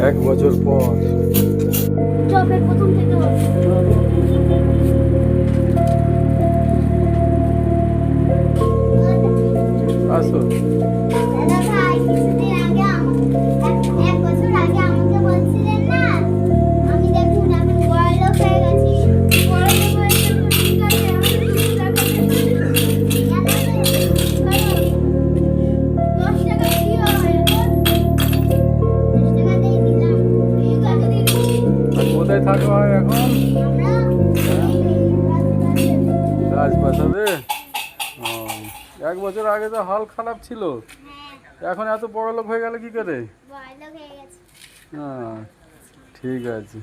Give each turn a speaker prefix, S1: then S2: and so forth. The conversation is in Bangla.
S1: এক বছর পর
S2: জবের প্রথম থেকে
S1: আসো।
S2: দাদা ভাই কিছুদিন আগে এক বছর আগে আমাকে বলছিলেন না আমি দেখুন এখন বড়লোক হয়ে গেছি। বড়লোক হয়ে গেছি ঠিক আছে আমি 10 টাকা কি হয় এখন 10 টাকা দিয়ে দিলাম ঠিক আছে দিদি।
S1: আর কোথায় থাকো আর এখন?
S2: আমরা
S1: রাজপ্রাসাদে। ও, এক বছর আগে তো হাল খারাপ ছিল,
S2: হ্যাঁ
S1: এখন এত বড় লোক হয়ে গেল কি করে?
S2: বড়লোক হয়ে গেছি।
S1: হ্যাঁ, ঠিক আছে।